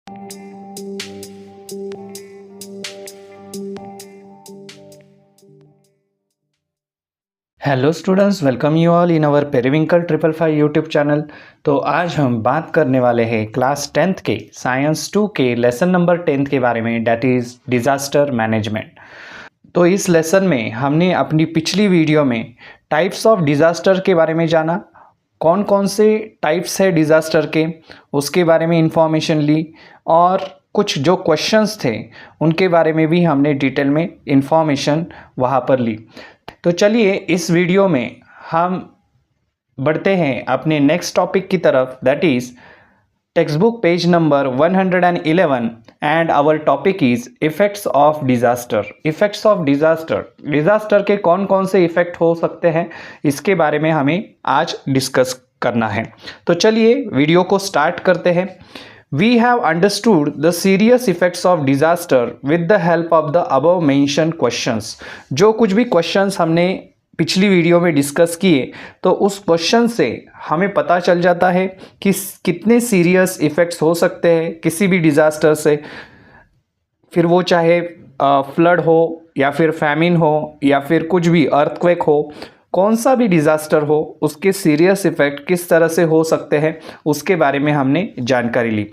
Hello students, welcome you all in our periwinkle 555 YouTube channel. तो आज हम बात करने वाले हैं क्लास 10th के साइंस 2 के लेसन नंबर 10 के बारे में, डेट इज़ डिज़ास्टर मैनेजमेंट। तो इस लेसन में हमने अपनी पिछली वीडियो में टाइप्स ऑफ डिज़ास्टर के बारे में जाना, कौन कौन से टाइप्स है डिज़ास्टर के उसके बारे में इंफॉर्मेशन ली, और कुछ जो क्वेश्चंस थे उनके बारे में भी हमने डिटेल में इंफॉर्मेशन वहाँ पर ली। तो चलिए इस वीडियो में हम बढ़ते हैं अपने नेक्स्ट टॉपिक की तरफ, that is text book page number 111 and our topic is effects of disaster. Effects of disaster, disaster के कौन कौन से इफ़ेक्ट हो सकते हैं इसके बारे में हमें आज डिस्कस करना है। तो चलिए वीडियो को स्टार्ट करते हैं। We have understood the serious effects of disaster with the help of the above mentioned questions। जो कुछ भी क्वेश्चंस हमने पिछली वीडियो में डिस्कस किए, तो उस क्वेश्चन से हमें पता चल जाता है कि कितने सीरियस इफ़ेक्ट्स हो सकते हैं किसी भी डिज़ास्टर से, फिर वो चाहे फ्लड हो या फिर फैमिन हो या फिर कुछ भी अर्थक्वेक हो, कौन सा भी डिज़ास्टर हो उसके सीरियस इफ़ेक्ट किस तरह से हो सकते हैं उसके बारे में हमने जानकारी ली।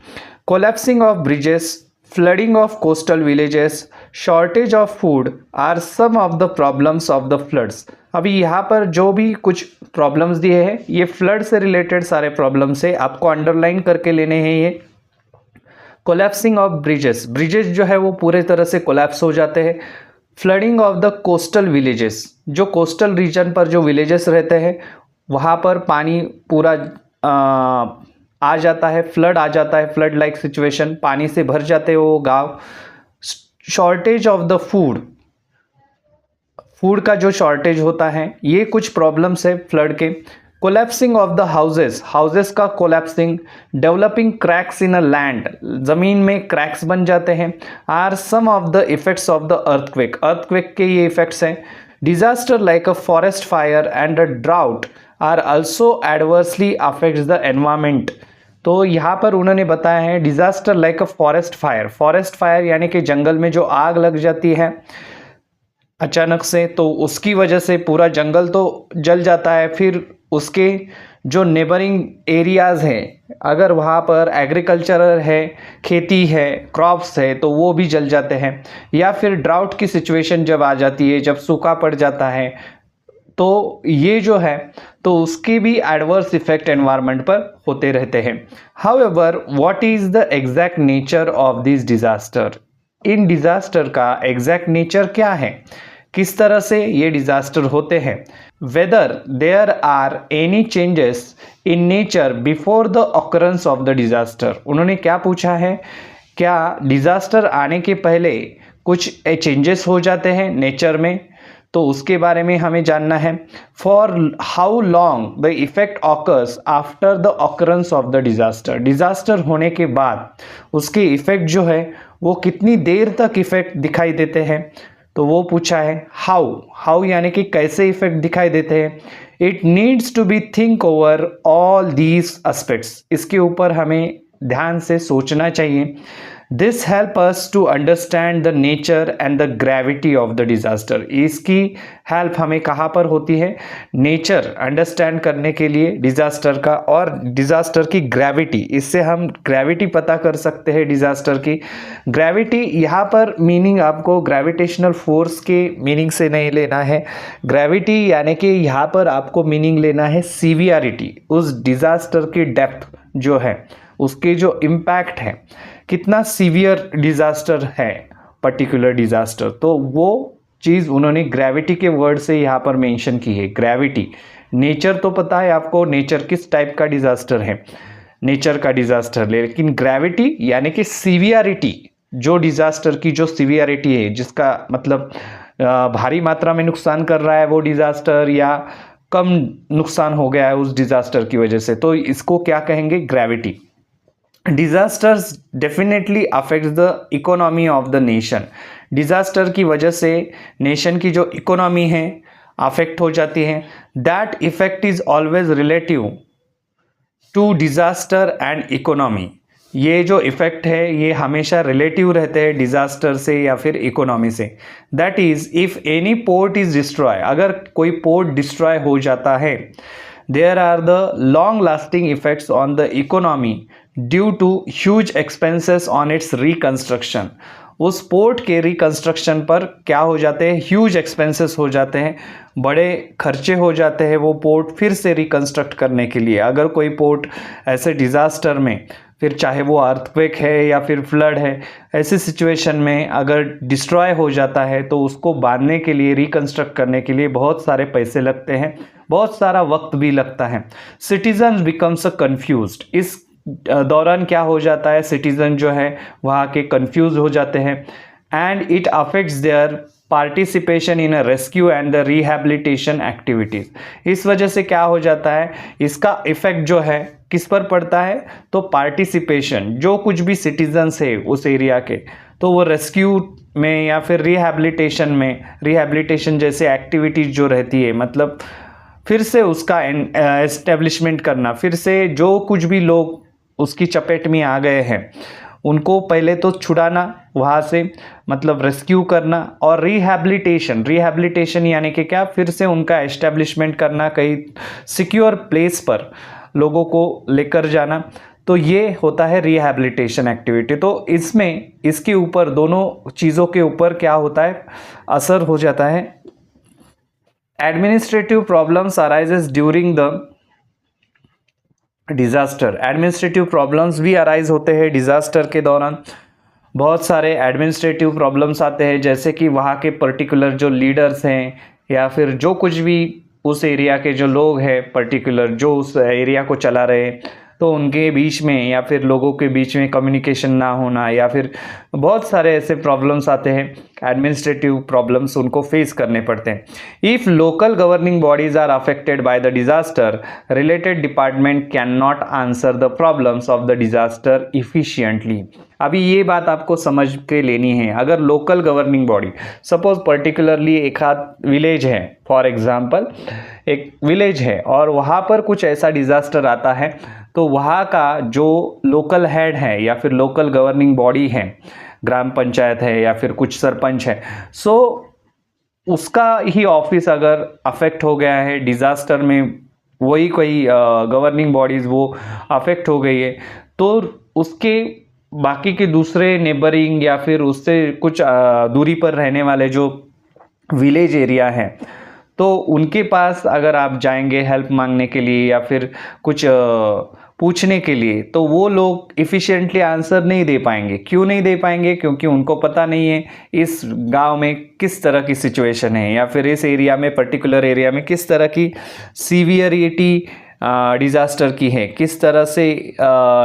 Collapsing of bridges, flooding of coastal villages, shortage of food are some of the problems of the floods. अभी यहाँ पर जो भी कुछ प्रॉब्लम्स दिए हैं ये फ्लड से रिलेटेड सारे प्रॉब्लम्स है, आपको अंडरलाइन करके लेने हैं ये। कोलैप्सिंग ऑफ ब्रिजेस, ब्रिजेस जो है वो पूरे तरह से कोलैप्स हो जाते हैं। Flooding of the coastal villages, जो कोस्टल रीजन पर जो विलेजेस रहते हैं वहाँ पर पानी पूरा आ जाता है, फ्लड आ जाता है, फ्लड लाइक सिचुएशन, पानी से भर जाते हैं वो गांव। Shortage of the food, food का जो शॉर्टेज होता है, ये कुछ प्रॉब्लम्स है फ्लड के। Collapsing of the houses, houses का collapsing. Developing cracks in a land, ज़मीन में क्रैक्स बन जाते हैं। Are some of the effects of the earthquake, earthquake के ये इफेक्ट्स हैं। Disaster like a forest fire and a drought are also adversely affects the environment. तो यहाँ पर उन्होंने बताया है disaster like a forest fire, forest fire यानी कि जंगल में जो आग लग जाती है अचानक से, तो उसकी वजह से पूरा जंगल तो जल जाता है, फिर उसके जो नेबरिंग एरियाज़ हैं, अगर वहाँ पर एग्रीकल्चर है, खेती है, क्रॉप्स है, तो वो भी जल जाते हैं। या फिर ड्राउट की सिचुएशन जब आ जाती है, जब सूखा पड़ जाता है, तो ये जो है तो उसके भी एडवर्स इफेक्ट एनवायरनमेंट पर होते रहते हैं। However what is the exact nature of this disaster, इन डिज़ास्टर का एग्जैक्ट नेचर क्या है, किस तरह से ये डिज़ास्टर होते हैं। Whether there are any changes in nature before the occurrence of the disaster, उन्होंने क्या पूछा है, क्या डिज़ास्टर आने के पहले कुछ चेंजेस हो जाते हैं नेचर में, तो उसके बारे में हमें जानना है। For how long the effect occurs after the occurrence of the disaster, disaster होने के बाद उसके इफेक्ट जो है वो कितनी देर तक इफेक्ट दिखाई देते हैं, तो वो पूछा है। हाउ, हाउ यानी कि कैसे इफेक्ट दिखाई देते हैं। It needs to be think over all these aspects, इसके ऊपर हमें ध्यान से सोचना चाहिए। This help us to understand the nature and the gravity of the disaster, इसकी हेल्प हमें कहाँ पर होती है, नेचर अंडरस्टैंड करने के लिए डिज़ास्टर का, और डिज़ास्टर की ग्रेविटी, इससे हम ग्रेविटी पता कर सकते हैं डिज़ास्टर की। ग्रेविटी यहाँ पर मीनिंग आपको ग्रेविटेशनल फोर्स के मीनिंग से नहीं लेना है, ग्रेविटी यानी कि यहाँ पर आपको मीनिंग लेना है सीवियरिटी, उस डिज़ास्टर की डेप्थ जो है, उसके जो इम्पैक्ट है, कितना सीवियर डिज़ास्टर है पर्टिकुलर डिज़ास्टर, तो वो चीज़ उन्होंने ग्रेविटी के वर्ड से यहाँ पर मेंशन की है। ग्रेविटी, नेचर तो पता है आपको, नेचर किस टाइप का डिज़ास्टर है, नेचर का डिज़ास्टर, लेकिन ग्रेविटी यानी कि सीवियरिटी, जो डिज़ास्टर की जो सीवियरिटी है, जिसका मतलब भारी मात्रा में नुकसान कर रहा है वो डिज़ास्टर, या कम नुकसान हो गया है उस डिज़ास्टर की वजह से, तो इसको क्या कहेंगे, gravity. Disasters definitely affects the economy of the nation, disaster की वजह से नेशन की जो इकोनॉमी है अफेक्ट हो जाती है। That effect is always relative to disaster and economy, ये जो इफ़ेक्ट है ये हमेशा रिलेटिव रहते हैं डिज़ास्टर से या फिर इकोनॉमी से। That is if any port is destroy, अगर कोई पोर्ट डिस्ट्रॉय हो जाता है, there are the long lasting effects on the economy due to huge expenses on its reconstruction. उस पोर्ट के रिकंस्ट्रक्शन पर क्या हो जाते हैं, ह्यूज एक्सपेंसेस हो जाते हैं, बड़े खर्चे हो जाते हैं वो पोर्ट फिर से रिकंस्ट्रक्ट करने के लिए। अगर कोई पोर्ट ऐसे डिज़ास्टर में, फिर चाहे वो अर्थक्वेक है या फिर फ्लड है, ऐसी सिचुएशन में अगर डिस्ट्रॉय हो जाता है तो उसको बांधने के लिए, रिकंस्ट्रक्ट करने के लिए बहुत सारे पैसे लगते हैं, बहुत सारा वक्त भी लगता है। सिटीजन्स बिकम्स कन्फ्यूज्ड, इस दौरान क्या हो जाता है, सिटीजन जो है वहाँ के कंफ्यूज हो जाते हैं, and it affects their participation in a rescue and the rehabilitation activities. इस वजह से क्या हो जाता है, इसका इफेक्ट जो है किस पर पड़ता है, तो पार्टिसिपेशन, जो कुछ भी सिटीजन्स है उस एरिया के, तो वो रेस्क्यू में या फिर रिहैबिलिटेशन में, रिहैबिलिटेशन जैसे एक्टिविटीज़ जो रहती है, मतलब फिर से उसका एस्टेब्लिशमेंट करना, फिर से जो कुछ भी लोग उसकी चपेट में आ गए हैं उनको पहले तो छुड़ाना वहाँ से, मतलब रेस्क्यू करना, और रिहैबिलिटेशन, रिहैबिलिटेशन यानी कि क्या, फिर से उनका एस्टेब्लिशमेंट करना, कहीं सिक्योर प्लेस पर लोगों को लेकर जाना, तो ये होता है रिहैबिलिटेशन एक्टिविटी। तो इसमें इसके ऊपर, दोनों चीज़ों के ऊपर क्या होता है, असर हो जाता है। Administrative problems arises during the disaster, administrative problems भी अराइज होते हैं डिज़ास्टर के दौरान। बहुत सारे एडमिनिस्ट्रेटिव प्रॉब्लम्स आते हैं, जैसे कि वहाँ के पर्टिकुलर जो लीडर्स हैं या फिर जो कुछ भी उस एरिया के जो लोग हैं पर्टिकुलर, जो उस एरिया को चला रहे हैं, तो उनके बीच में या फिर लोगों के बीच में कम्युनिकेशन ना होना, या फिर बहुत सारे ऐसे प्रॉब्लम्स आते हैं, एडमिनिस्ट्रेटिव प्रॉब्लम्स उनको फेस करने पड़ते हैं। If local governing bodies are affected by the disaster, related department can not answer the problems of the disaster efficiently. अभी ये बात आपको समझ के लेनी है। अगर local governing body, suppose particularly एक आध विलेज है, फॉर एग्जांपल एक विलेज है और वहाँ पर कुछ ऐसा डिज़ास्टर आता है, तो वहाँ का जो लोकल हेड है या फिर लोकल गवर्निंग बॉडी है, ग्राम पंचायत है या फिर कुछ सरपंच है, सो उसका ही ऑफिस अगर अफेक्ट हो गया है डिज़ास्टर में, वही कोई गवर्निंग बॉडीज़ वो अफेक्ट हो गई है, तो उसके बाकी के दूसरे नेबरिंग या फिर उससे कुछ दूरी पर रहने वाले जो विलेज एरिया हैं, तो उनके पास अगर आप जाएंगे हेल्प मांगने के लिए या फिर कुछ पूछने के लिए, तो वो लोग इफ़िशिएंटली आंसर नहीं दे पाएंगे। क्यों नहीं दे पाएंगे? क्योंकि उनको पता नहीं है इस गांव में किस तरह की सिचुएशन है या फिर इस एरिया में, पर्टिकुलर एरिया में किस तरह की सीवियरिटी डिज़ास्टर की है, किस तरह से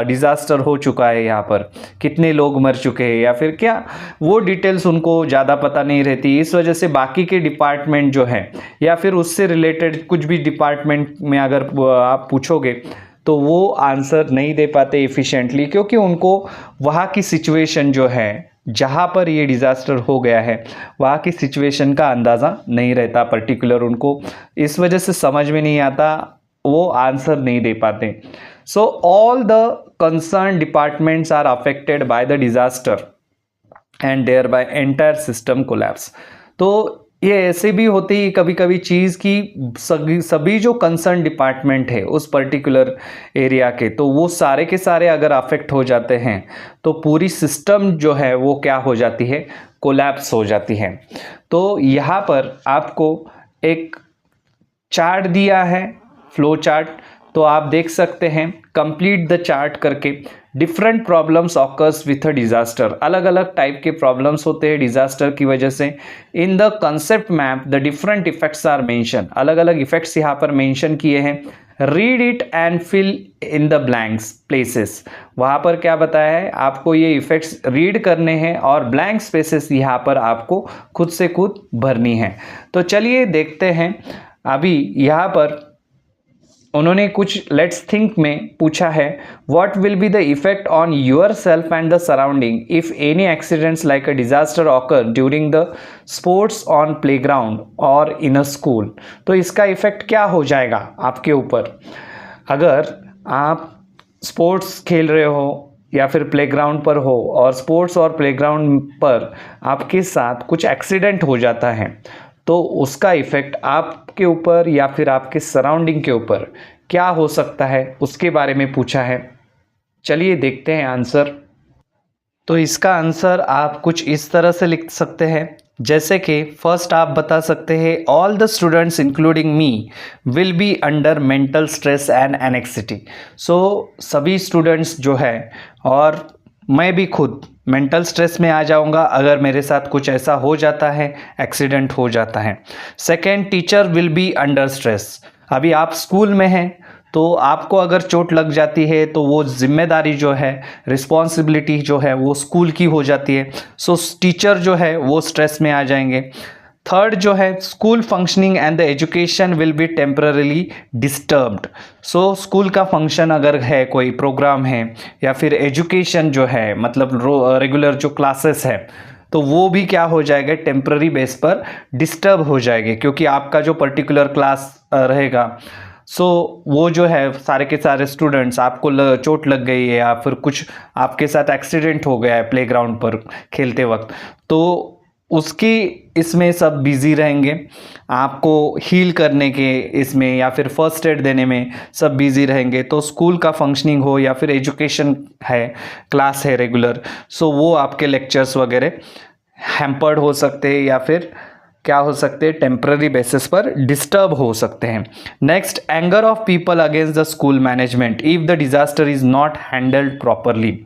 डिज़ास्टर हो चुका है, यहाँ पर कितने लोग मर चुके हैं या फिर क्या, वो डिटेल्स उनको ज़्यादा पता नहीं रहती। इस वजह से बाकी के डिपार्टमेंट जो है या फिर उससे रिलेटेड कुछ भी डिपार्टमेंट में अगर आप पूछोगे तो वो आंसर नहीं दे पाते इफ़िशिएंटली, क्योंकि उनको वहाँ की सिचुएशन जो है जहाँ पर ये डिज़ास्टर हो गया है वहाँ की सिचुएशन का अंदाज़ा नहीं रहता पर्टिकुलर उनको, इस वजह से समझ में नहीं आता, वो आंसर नहीं दे पाते। So all the concern departments are affected by the disaster and thereby entire system collapse. तो ये ऐसे भी होती है कभी कभी चीज़ की सभी जो कंसर्न डिपार्टमेंट है उस पर्टिकुलर एरिया के, तो वो सारे के सारे अगर अफेक्ट हो जाते हैं तो पूरी सिस्टम जो है वो क्या हो जाती है, कोलैप्स हो जाती है। तो यहाँ पर आपको एक चार्ट दिया है, फ्लो चार्ट, तो आप देख सकते हैं कंप्लीट द चार्ट करके। Different problems occurs with a disaster, अलग अलग टाइप के प्रॉब्लम्स होते हैं डिज़ास्टर की वजह से। In the concept map the different effects are mention, अलग अलग इफेक्ट्स यहाँ पर मेंशन किए हैं। Read it and fill in the blanks places, वहाँ पर क्या बताया है, आपको ये इफेक्ट्स रीड करने हैं और ब्लैंक स्पेसेस यहाँ पर आपको खुद से खुद भरनी है। तो चलिए देखते हैं। अभी यहाँ पर उन्होंने कुछ लेट्स थिंक में पूछा है, what will be the effect on your self and the surrounding if any accidents like a disaster occur during the sports on playground और इन अ स्कूल। तो इसका इफेक्ट क्या हो जाएगा आपके ऊपर, अगर आप स्पोर्ट्स खेल रहे हो या फिर प्लेग्राउंड पर हो और स्पोर्ट्स और प्लेग्राउंड पर आपके साथ कुछ एक्सीडेंट हो जाता है तो उसका इफ़ेक्ट आपके ऊपर या फिर आपके सराउंडिंग के ऊपर क्या हो सकता है उसके बारे में पूछा है। चलिए देखते हैं आंसर। तो इसका आंसर आप कुछ इस तरह से लिख सकते हैं, जैसे कि फर्स्ट आप बता सकते हैं all the students including me will be under mental stress and anxiety. So सभी स्टूडेंट्स जो है और मैं भी खुद मेंटल स्ट्रेस में आ जाऊंगा अगर मेरे साथ कुछ ऐसा हो जाता है, एक्सीडेंट हो जाता है। Second, teacher will be under stress. अभी आप स्कूल में हैं तो आपको अगर चोट लग जाती है तो वो जिम्मेदारी जो है, रिस्पॉन्सिबिलिटी जो है वो स्कूल की हो जाती है। सो टीचर जो है वो स्ट्रेस में आ जाएंगे। थर्ड जो है, school functioning and the education will be temporarily disturbed. So school का फंक्शन अगर है, कोई प्रोग्राम है या फिर एजुकेशन जो है मतलब रेगुलर जो क्लासेस है तो वो भी क्या हो जाएगा, टेम्पररी बेस पर डिस्टर्ब हो जाएंगे क्योंकि आपका जो पर्टिकुलर क्लास रहेगा वो जो है सारे के सारे स्टूडेंट्स आपको चोट लग गई है या फिर कुछ आपके साथ एक्सीडेंट हो गया है प्लेग्राउंड पर खेलते वक्त तो उसकी इसमें सब बिजी रहेंगे, आपको हील करने के इसमें या फिर फर्स्ट एड देने में सब बिजी रहेंगे। तो स्कूल का फंक्शनिंग हो या फिर एजुकेशन है, क्लास है रेगुलर, वो आपके लेक्चर्स वगैरह हैम्पर्ड हो सकते हैं या फिर क्या हो सकते हैं, टेम्पररी बेसिस पर डिस्टर्ब हो सकते हैं। Next, anger of people against the school management if the disaster is not handled properly.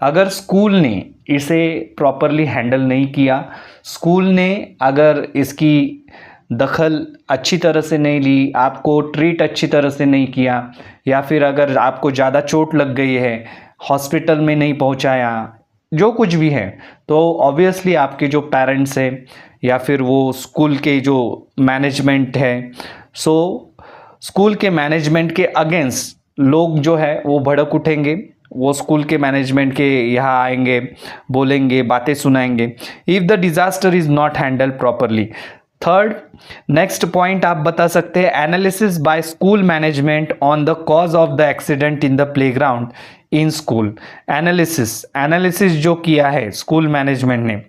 अगर स्कूल ने इसे प्रॉपरली हैंडल नहीं किया, स्कूल ने अगर इसकी दखल अच्छी तरह से नहीं ली, आपको ट्रीट अच्छी तरह से नहीं किया या फिर अगर आपको ज़्यादा चोट लग गई है, हॉस्पिटल में नहीं पहुंचाया, जो कुछ भी है, तो ऑब्वियसली आपके जो पेरेंट्स हैं या फिर वो स्कूल के जो मैनेजमेंट है, स्कूल के मैनेजमेंट के अगेंस्ट लोग जो है वो भड़क उठेंगे, वो स्कूल के मैनेजमेंट के यहाँ आएंगे, बोलेंगे, बातें सुनाएंगे if the disaster is not handle properly. Third, next point आप बता सकते हैं analysis bye school management on the cause of the accident in the playground in school. Analysis जो किया है स्कूल मैनेजमेंट ने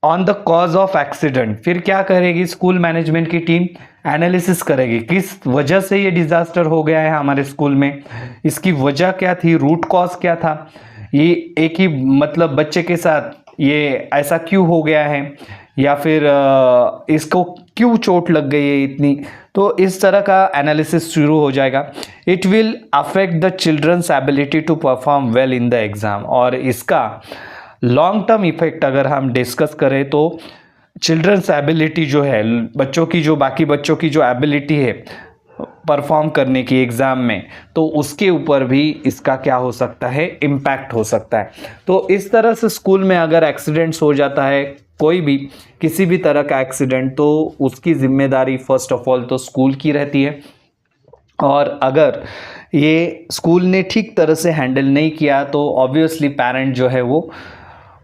on the cause of accident, फिर क्या करेगी स्कूल मैनेजमेंट की टीम, एनालिसिस करेगी किस वजह से ये डिजास्टर हो गया है हमारे स्कूल में, इसकी वजह क्या थी, रूट कॉज क्या था, ये एक ही मतलब बच्चे के साथ ये ऐसा क्यों हो गया है या फिर इसको क्यों चोट लग गई है इतनी। तो इस तरह का एनालिसिस शुरू हो जाएगा। It will affect the children's ability to perform well in the exam. और इसका लॉन्ग टर्म इफेक्ट अगर हम डिस्कस करें तो चिल्ड्रंस एबिलिटी जो है, बच्चों की जो बाकी बच्चों की जो एबिलिटी है परफॉर्म करने की एग्ज़ाम में, तो उसके ऊपर भी इसका क्या हो सकता है, इम्पैक्ट हो सकता है। तो इस तरह से स्कूल में अगर एक्सीडेंट्स हो जाता है, कोई भी किसी भी तरह का एक्सीडेंट, तो उसकी जिम्मेदारी फर्स्ट ऑफ ऑल तो स्कूल की रहती है। और अगर ये स्कूल ने ठीक तरह से हैंडल नहीं किया तो ऑब्वियसली पेरेंट जो है वो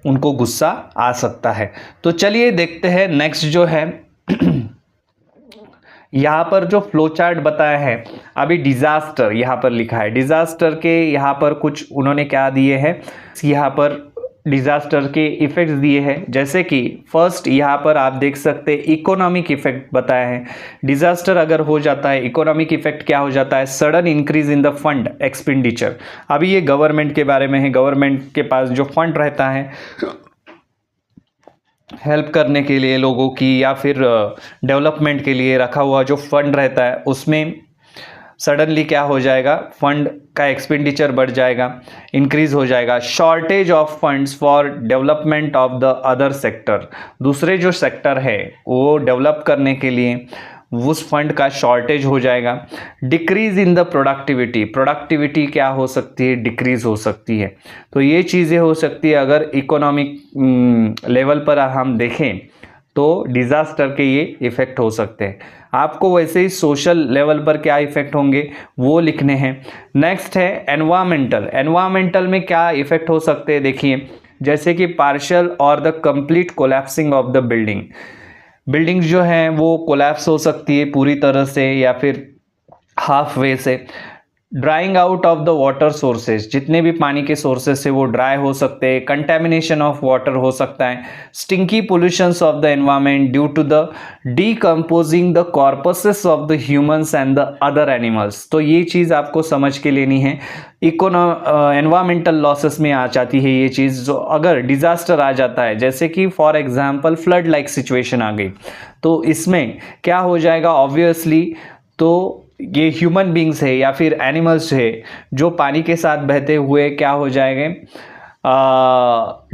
उनको गुस्सा आ सकता है। तो चलिए देखते हैं नेक्स्ट जो है यहाँ पर जो फ्लो चार्ट बताया है, अभी डिजास्टर यहाँ पर लिखा है, डिजास्टर के यहाँ पर कुछ उन्होंने क्या दिए हैं, यहाँ पर डिजास्टर के इफेक्ट्स दिए हैं। जैसे कि फर्स्ट यहाँ पर आप देख सकते हैं इकोनॉमिक इफेक्ट बताया है। डिजास्टर अगर हो जाता है, इकोनॉमिक इफेक्ट क्या हो जाता है, sudden increase in the fund expenditure. अभी ये गवर्नमेंट के बारे में है, गवर्नमेंट के पास जो फंड रहता है हेल्प करने के लिए लोगों की या फिर डेवलपमेंट के लिए रखा हुआ जो फंड रहता है, उसमें सडनली क्या हो जाएगा, फंड का एक्सपेंडिचर बढ़ जाएगा, इंक्रीज हो जाएगा। Shortage of funds for development of the other sector, दूसरे जो सेक्टर है वो डेवलप करने के लिए उस फंड का शॉर्टेज हो जाएगा। Decrease in the productivity, productivity क्या हो सकती है, डिक्रीज हो सकती है। तो ये चीज़ें हो सकती है अगर इकोनॉमिक लेवल पर हम देखें तो डिज़ास्टर के ये इफ़ेक्ट हो सकते हैं। आपको वैसे ही सोशल लेवल पर क्या इफ़ेक्ट होंगे वो लिखने हैं। नेक्स्ट है एनवायरमेंटल। एनवायरमेंटल में क्या इफ़ेक्ट हो सकते हैं, देखिए जैसे कि पार्शियल और the complete collapsing of the building, buildings जो हैं वो कोलैप्स हो सकती है पूरी तरह से या फिर हाफ वे से। Drawing out of the water sources, जितने भी पानी के सोर्सेज से वो ड्राई हो सकते हैं, कंटेमिनेशन ऑफ वाटर हो सकता है, stinky pollutions of the environment due to the decomposing the corpses of the humans and the other animals. तो ये चीज़ आपको समझ के लेनी है। एनवायरमेंटल लॉसेस में आ जाती है ये चीज़। जो अगर डिजास्टर आ जाता है, जैसे कि for example flood like situation आ गई, तो इसमें क्या हो जाएगा ऑब्वियसली, तो ये ह्यूमन बींग्स है या फिर एनिमल्स है जो पानी के साथ बहते हुए क्या हो जाएंगे,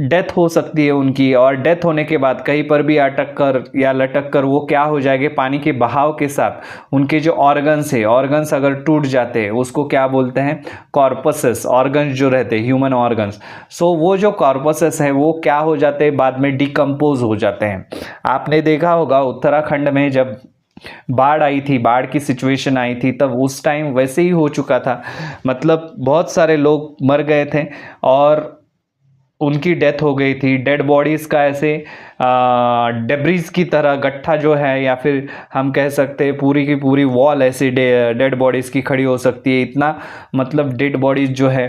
डेथ हो सकती है उनकी, और डेथ होने के बाद कहीं पर भी अटक कर या लटक कर वो क्या हो जाएंगे, पानी के बहाव के साथ उनके जो ऑर्गन्स है, ऑर्गन्स अगर टूट जाते हैं उसको क्या बोलते हैं, कॉर्पसेस, ऑर्गन्स जो रहते हैं ह्यूमन ऑर्गन्स। सो वो जो कॉर्पसेस है वो क्या हो जाते हैं, बाद में डिकम्पोज हो जाते हैं। आपने देखा होगा उत्तराखंड में जब बाढ़ आई थी, बाढ़ की सिचुएशन आई थी, तब उस टाइम वैसे ही हो चुका था। मतलब बहुत सारे लोग मर गए थे और उनकी डेथ हो गई थी। डेड बॉडीज़ का ऐसे डेब्रीज की तरह गट्ठा जो है, या फिर हम कह सकते हैं पूरी की पूरी वॉल ऐसी डेड बॉडीज़ की खड़ी हो सकती है। इतना मतलब डेड बॉडीज़ जो है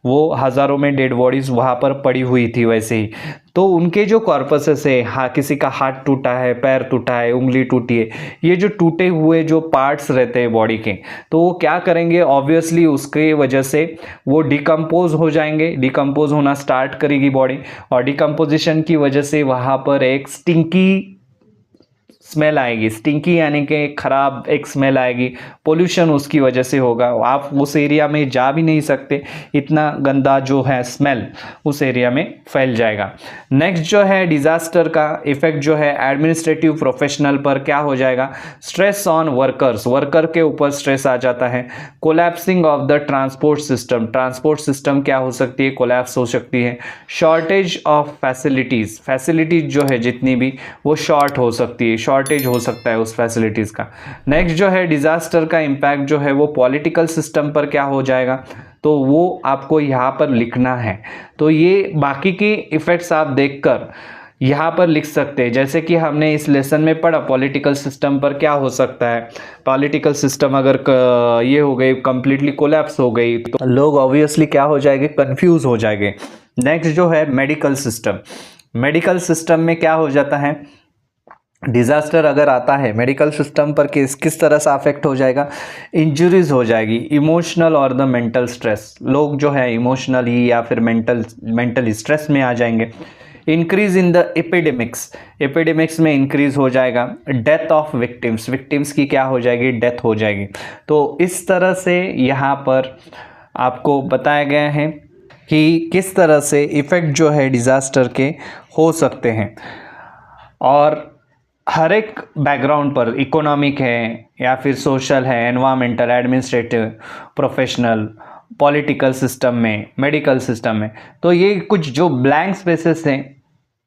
वो हज़ारों में डेड बॉडीज़ वहाँ पर पड़ी हुई थी वैसे ही। तो उनके जो कॉर्पसेस है, हाँ किसी का हाथ टूटा है, पैर टूटा है, उंगली टूटी है, ये जो टूटे हुए जो पार्ट्स रहते हैं बॉडी के, तो वो क्या करेंगे, ऑब्वियसली उसके वजह से वो डिकम्पोज हो जाएंगे, डिकम्पोज होना स्टार्ट करेगी बॉडी, और डिकम्पोजिशन की वजह से वहाँ पर एक स्टिंकी स्मेल आएगी। स्टिंकी यानी कि खराब एक स्मेल आएगी, पोल्यूशन उसकी वजह से होगा। आप उस एरिया में जा भी नहीं सकते, इतना गंदा जो है स्मेल उस एरिया में फैल जाएगा। नेक्स्ट जो है डिजास्टर का इफेक्ट जो है एडमिनिस्ट्रेटिव प्रोफेशनल पर क्या हो जाएगा, स्ट्रेस ऑन वर्कर्स, वर्कर के ऊपर स्ट्रेस आ जाता है। Collapsing of the transport system, transport system क्या हो सकती है, कोलैप्स हो सकती है। शॉर्टेज ऑफ फैसिलिटीज, फैसिलिटीज जो है जितनी भी वो शॉर्ट हो सकती है, शॉर्टेज हो सकता है उस फैसिलिटीज़ का। नेक्स्ट जो है डिजास्टर का इम्पैक्ट जो है वो पॉलिटिकल सिस्टम पर क्या हो जाएगा, तो वो आपको यहाँ पर लिखना है। तो ये बाकी के इफेक्ट्स आप देखकर यहाँ पर लिख सकते हैं। जैसे कि हमने इस लेसन में पढ़ा पॉलिटिकल सिस्टम पर क्या हो सकता है, पॉलिटिकल सिस्टम अगर ये हो गई, कंप्लीटली कोलैप्स हो गई, तो लोग ऑब्वियसली क्या हो जाएंगे, कंफ्यूज हो जाएंगे। नेक्स्ट जो है मेडिकल सिस्टम, मेडिकल सिस्टम में क्या हो जाता है, डिज़ास्टर अगर आता है मेडिकल सिस्टम पर किस तरह से अफेक्ट हो जाएगा, इंजरीज हो जाएगी। इमोशनल और द मेंटल स्ट्रेस, लोग जो है इमोशनली या फिर मेंटली स्ट्रेस में आ जाएंगे। Increase in the epidemics, epidemics में इंक्रीज हो जाएगा। डेथ ऑफ विक्टिम्स, विक्टिम्स की क्या हो जाएगी, डेथ हो जाएगी। तो इस तरह से यहाँ पर आपको बताया गया है कि किस तरह से इफ़ेक्ट जो है डिज़ास्टर के हो सकते हैं। और हर एक बैकग्राउंड पर, इकोनॉमिक है या फिर सोशल है, environmental, administrative, professional, political system में, मेडिकल सिस्टम में, तो ये कुछ जो ब्लैंक स्पेसेस हैं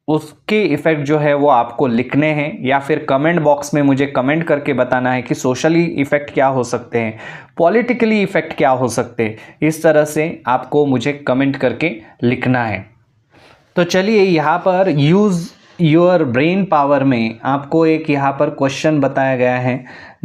उसके इफ़ेक्ट जो है वो आपको लिखने हैं, या फिर कमेंट बॉक्स में मुझे कमेंट करके बताना है कि सोशली इफ़ेक्ट क्या हो सकते हैं, पॉलिटिकली इफ़ेक्ट क्या हो सकते हैं। इस तरह से आपको मुझे कमेंट करके लिखना है। तो चलिए यहाँ पर यूज़ योर ब्रेन पावर में आपको एक यहाँ पर क्वेश्चन बताया गया है,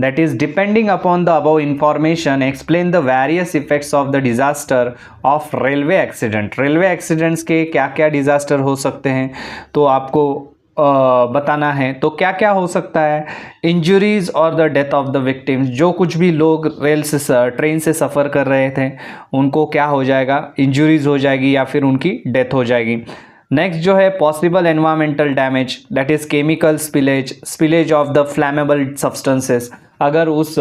that is depending upon the above information explain the various effects of the disaster of railway accident. Railway accidents के क्या क्या डिजास्टर हो सकते हैं तो आपको बताना है। तो क्या क्या हो सकता है, इंजरीज और the death of the victims, जो कुछ भी लोग ट्रेन से सफ़र कर रहे थे उनको क्या हो जाएगा, इंजरीज हो जाएगी या फिर उनकी डेथ हो जाएगी। नेक्स्ट जो है possible environmental damage, that is chemical spillage of the flammable substances. अगर उस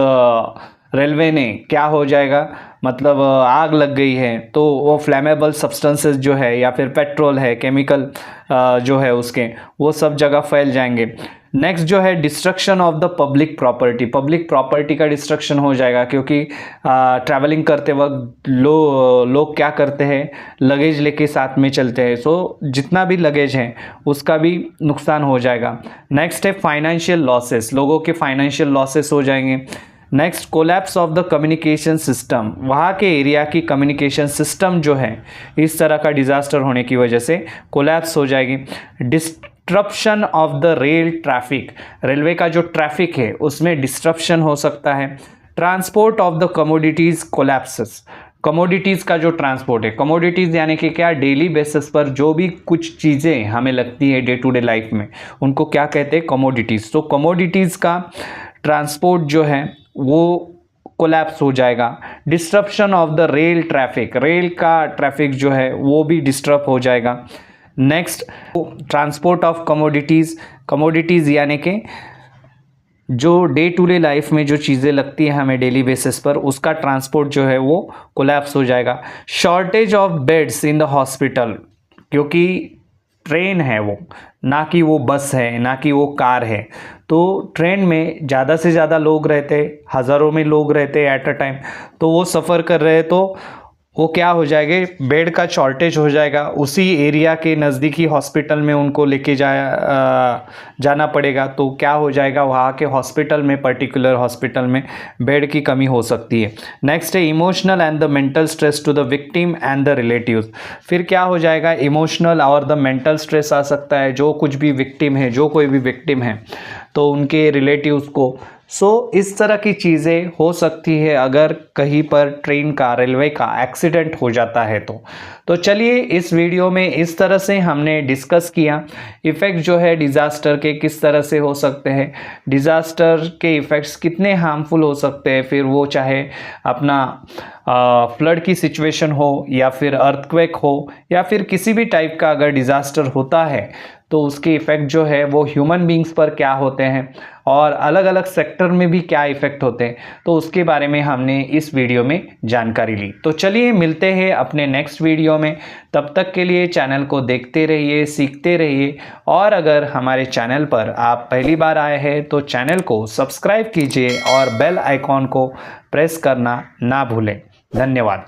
रेलवे ने क्या हो जाएगा, मतलब आग लग गई है तो वो फ्लैमेबल सब्सटेंसेस जो है या फिर पेट्रोल है, केमिकल जो है उसके, वो सब जगह फैल जाएंगे। नेक्स्ट जो है destruction of the public property, public property का डिस्ट्रक्शन हो जाएगा, क्योंकि ट्रैवलिंग करते वक्त लोग क्या करते हैं, लगेज लेके साथ में चलते हैं, सो जितना भी लगेज है उसका भी नुकसान हो जाएगा। नेक्स्ट है फाइनेंशियल लॉसेस, लोगों के फाइनेंशियल लॉसेस हो जाएंगे। Next collapse of the communication system, वहाँ के एरिया की कम्युनिकेशन सिस्टम जो है इस तरह का डिज़ास्टर होने की वजह से कोलैप्स हो जाएगी। Disruption of the rail traffic, railway का जो ट्रैफिक है उसमें डिस्ट्रप्शन हो सकता है। Transport of the commodities collapses. Commodities का जो ट्रांसपोर्ट है, कमोडिटीज़ यानी कि क्या, डेली बेसिस पर जो भी कुछ चीज़ें हमें लगती है डे टू डे लाइफ में, उनको क्या कहते हैं, कमोडिटीज़। तो कमोडिटीज़ का ट्रांसपोर्ट जो है वो कोलैप्स हो जाएगा। Disruption of the rail traffic, rail का ट्रैफिक जो है वो भी डिस्टर्ब हो जाएगा। Next, transport of commodities, commodities यानी कि जो डे टू डे लाइफ में जो चीज़ें लगती है हमें डेली बेसिस पर, उसका ट्रांसपोर्ट जो है वो कोलैप्स हो जाएगा। Shortage of beds in the hospital, क्योंकि ट्रेन है वो, ना कि वो बस है, ना कि वो कार है। तो ट्रेन में ज़्यादा से ज़्यादा लोग रहते, हज़ारों में लोग रहते एट अ टाइम, तो वो सफ़र कर रहे, तो वो क्या हो जाएगा, बेड का शॉर्टेज हो जाएगा। उसी एरिया के नज़दीकी हॉस्पिटल में उनको लेके जाना पड़ेगा। तो क्या हो जाएगा, वहाँ के हॉस्पिटल में, पर्टिकुलर हॉस्पिटल में बेड की कमी हो सकती है। नेक्स्ट है emotional and the mental stress to the victim and the relatives. फिर क्या हो जाएगा, इमोशनल और द मेंटल स्ट्रेस आ सकता है, जो कुछ भी विक्टिम है, जो कोई भी विक्टिम है, तो उनके रिलेटिव्स को। इस तरह की चीज़ें हो सकती है अगर कहीं पर ट्रेन का, रेलवे का एक्सीडेंट हो जाता है तो चलिए इस वीडियो में इस तरह से हमने डिस्कस किया इफ़ेक्ट जो है डिज़ास्टर के किस तरह से हो सकते हैं, डिज़ास्टर के इफ़ेक्ट्स कितने हार्मफुल हो सकते हैं, फिर वो चाहे अपना फ्लड की सिचुएशन हो, या फिर अर्थक्वेक हो, या फिर किसी भी टाइप का अगर डिज़ास्टर होता है तो उसके इफ़ेक्ट जो है वो ह्यूमन बींग्स पर क्या होते हैं, और अलग अलग सेक्टर में भी क्या इफ़ेक्ट होते हैं, तो उसके बारे में हमने इस वीडियो में जानकारी ली। तो चलिए मिलते हैं अपने नेक्स्ट वीडियो में। तब तक के लिए चैनल को देखते रहिए, सीखते रहिए, और अगर हमारे चैनल पर आप पहली बार आए हैं तो चैनल को सब्सक्राइब कीजिए और बेल आइकॉन को प्रेस करना ना भूलें। धन्यवाद।